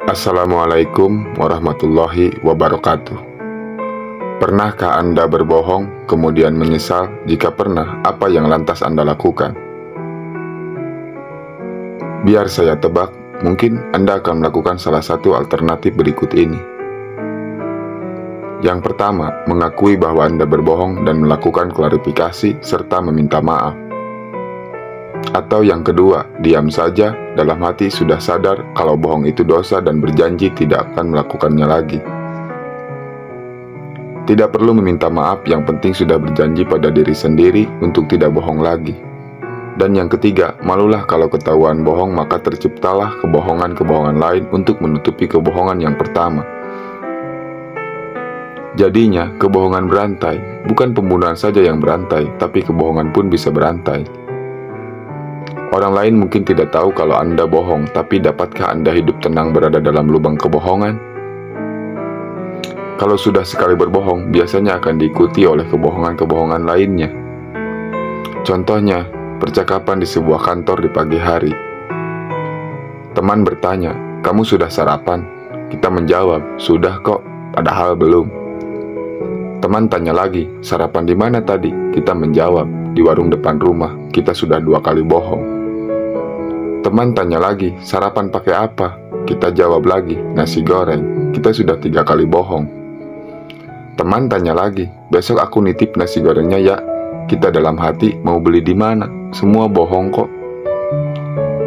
Assalamualaikum warahmatullahi wabarakatuh. Pernahkah Anda berbohong, kemudian menyesal? Jika pernah, apa yang lantas Anda lakukan? Biar saya tebak, mungkin Anda akan melakukan salah satu alternatif berikut ini. Yang pertama, mengakui bahwa Anda berbohong dan melakukan klarifikasi serta meminta maaf. Atau yang kedua, diam saja, dalam hati sudah sadar kalau bohong itu dosa dan berjanji tidak akan melakukannya lagi. Tidak perlu meminta maaf, yang penting sudah berjanji pada diri sendiri untuk tidak bohong lagi. Dan yang ketiga, malulah kalau ketahuan bohong, maka terciptalah kebohongan-kebohongan lain untuk menutupi kebohongan yang pertama. Jadinya, kebohongan berantai, bukan pembunuhan saja yang berantai, tapi kebohongan pun bisa berantai. Orang lain mungkin tidak tahu kalau Anda bohong, tapi dapatkah Anda hidup tenang berada dalam lubang kebohongan? Kalau sudah sekali berbohong, biasanya akan diikuti oleh kebohongan-kebohongan lainnya. Contohnya, percakapan di sebuah kantor di pagi hari. Teman bertanya, "Kamu sudah sarapan?" Kita menjawab, "Sudah kok, padahal belum." Teman tanya lagi, "Sarapan di mana tadi?" Kita menjawab, "Di warung depan rumah." Kita sudah 2 kali bohong. Teman tanya lagi, "Sarapan pakai apa?" Kita jawab lagi, "Nasi goreng." Kita sudah 3 kali bohong. Teman tanya lagi, "Besok aku nitip nasi gorengnya ya." Kita dalam hati, mau beli di mana? Semua bohong kok.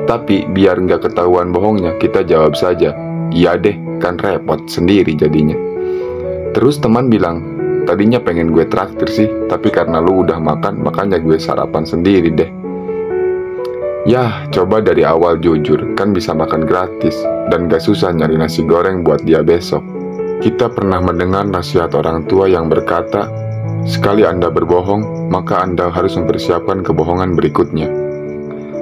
Tapi biar nggak ketahuan bohongnya, kita jawab saja, "Iya deh, kan repot sendiri jadinya." Terus teman bilang, "Tadinya pengen gue traktir sih, tapi karena lu udah makan, makanya gue sarapan sendiri deh." Yah, coba dari awal jujur, kan bisa makan gratis, dan gak susah nyari nasi goreng buat dia besok. Kita pernah mendengar nasihat orang tua yang berkata, sekali Anda berbohong, maka Anda harus mempersiapkan kebohongan berikutnya.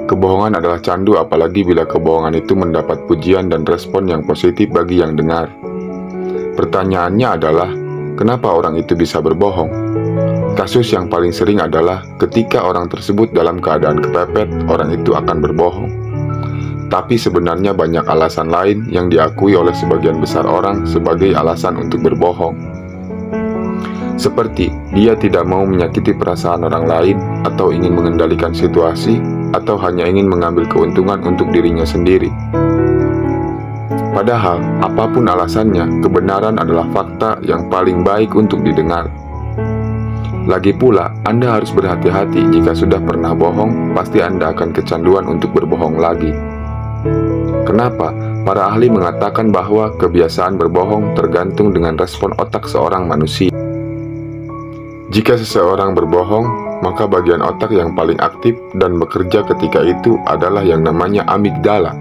Kebohongan adalah candu, apalagi bila kebohongan itu mendapat pujian dan respon yang positif bagi yang dengar. Pertanyaannya adalah, kenapa orang itu bisa berbohong? Kasus yang paling sering adalah ketika orang tersebut dalam keadaan kepepet, orang itu akan berbohong. Tapi sebenarnya banyak alasan lain yang diakui oleh sebagian besar orang sebagai alasan untuk berbohong. Seperti dia tidak mau menyakiti perasaan orang lain, atau ingin mengendalikan situasi, atau hanya ingin mengambil keuntungan untuk dirinya sendiri. Padahal, apapun alasannya, kebenaran adalah fakta yang paling baik untuk didengar. Lagi pula, Anda harus berhati-hati jika sudah pernah bohong, pasti Anda akan kecanduan untuk berbohong lagi. Kenapa? Para ahli mengatakan bahwa kebiasaan berbohong tergantung dengan respon otak seorang manusia. Jika seseorang berbohong, maka bagian otak yang paling aktif dan bekerja ketika itu adalah yang namanya amigdala.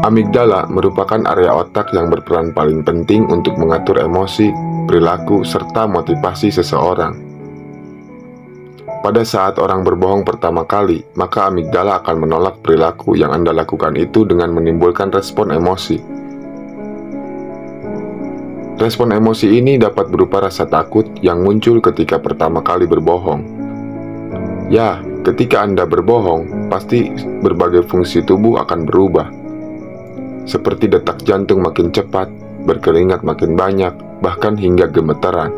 Amigdala merupakan area otak yang berperan paling penting untuk mengatur emosi, perilaku, serta motivasi seseorang. Pada saat orang berbohong pertama kali, maka amigdala akan menolak perilaku yang Anda lakukan itu dengan menimbulkan respon emosi. Respon emosi ini dapat berupa rasa takut yang muncul ketika pertama kali berbohong. Ya, ketika Anda berbohong, pasti berbagai fungsi tubuh akan berubah. Seperti detak jantung makin cepat, berkeringat makin banyak, bahkan hingga gemetaran.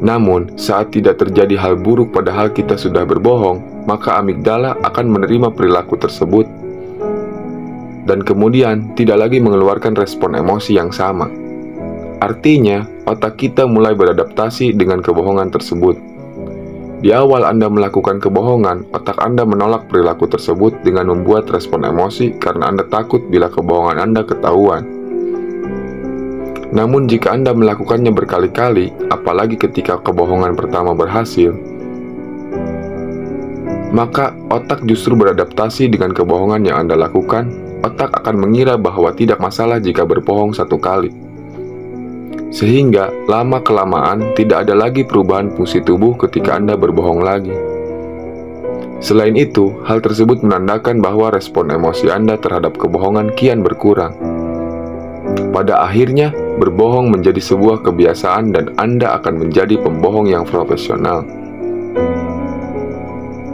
Namun, saat tidak terjadi hal buruk padahal kita sudah berbohong, maka amigdala akan menerima perilaku tersebut dan kemudian tidak lagi mengeluarkan respon emosi yang sama. Artinya, otak kita mulai beradaptasi dengan kebohongan tersebut. Di awal Anda melakukan kebohongan, otak Anda menolak perilaku tersebut dengan membuat respon emosi karena Anda takut bila kebohongan Anda ketahuan. Namun jika Anda melakukannya berkali-kali, apalagi ketika kebohongan pertama berhasil, maka otak justru beradaptasi dengan kebohongan yang Anda lakukan. Otak akan mengira bahwa tidak masalah jika berbohong 1 kali. Sehingga lama-kelamaan tidak ada lagi perubahan fungsi tubuh ketika Anda berbohong lagi. Selain itu, hal tersebut menandakan bahwa respon emosi Anda terhadap kebohongan kian berkurang. Pada akhirnya, berbohong menjadi sebuah kebiasaan dan Anda akan menjadi pembohong yang profesional.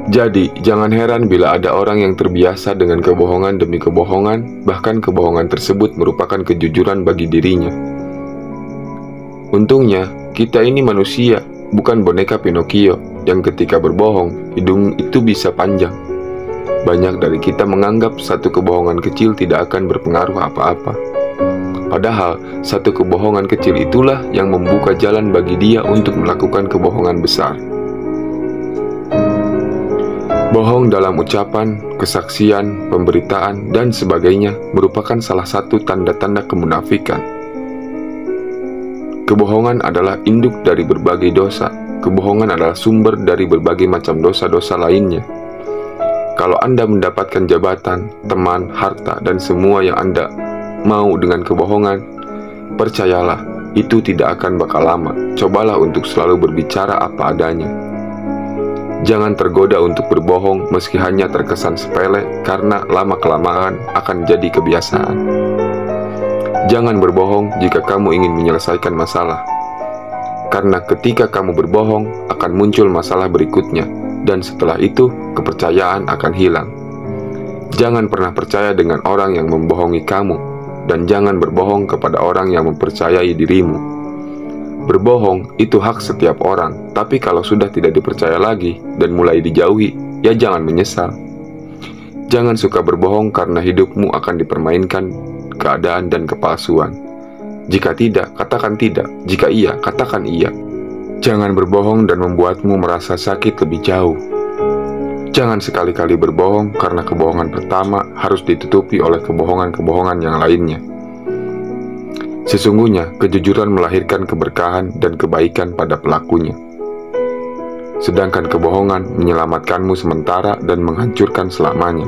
Jadi, jangan heran bila ada orang yang terbiasa dengan kebohongan demi kebohongan, bahkan kebohongan tersebut merupakan kejujuran bagi dirinya. Untungnya, kita ini manusia, bukan boneka Pinocchio, yang ketika berbohong, hidung itu bisa panjang. Banyak dari kita menganggap satu kebohongan kecil tidak akan berpengaruh apa-apa. Padahal, satu kebohongan kecil itulah yang membuka jalan bagi dia untuk melakukan kebohongan besar. Bohong dalam ucapan, kesaksian, pemberitaan, dan sebagainya merupakan salah satu tanda-tanda kemunafikan. Kebohongan adalah induk dari berbagai dosa. Kebohongan adalah sumber dari berbagai macam dosa-dosa lainnya. Kalau Anda mendapatkan jabatan, teman, harta, dan semua yang Anda mau dengan kebohongan, percayalah, itu tidak akan bakal lama. Cobalah untuk selalu berbicara apa adanya. Jangan tergoda untuk berbohong meski hanya terkesan sepele, karena lama-kelamaan akan jadi kebiasaan. Jangan berbohong jika kamu ingin menyelesaikan masalah, karena ketika kamu berbohong akan muncul masalah berikutnya, dan setelah itu kepercayaan akan hilang. Jangan pernah percaya dengan orang yang membohongi kamu, dan jangan berbohong kepada orang yang mempercayai dirimu. Berbohong itu hak setiap orang, tapi kalau sudah tidak dipercaya lagi dan mulai dijauhi, ya jangan menyesal. Jangan suka berbohong karena hidupmu akan dipermainkan keadaan dan kepalsuan. Jika tidak, katakan tidak. Jika iya, katakan iya. Jangan berbohong dan membuatmu merasa sakit lebih jauh. Jangan sekali-kali berbohong karena kebohongan pertama harus ditutupi oleh kebohongan-kebohongan yang lainnya. Sesungguhnya, kejujuran melahirkan keberkahan dan kebaikan pada pelakunya. Sedangkan kebohongan menyelamatkanmu sementara dan menghancurkan selamanya.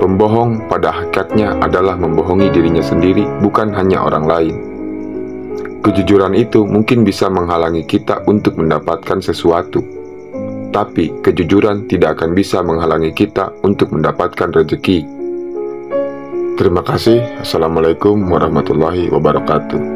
Pembohong pada hakikatnya adalah membohongi dirinya sendiri, bukan hanya orang lain. Kejujuran itu mungkin bisa menghalangi kita untuk mendapatkan sesuatu, tapi kejujuran tidak akan bisa menghalangi kita untuk mendapatkan rezeki. Terima kasih. Assalamualaikum warahmatullahi wabarakatuh.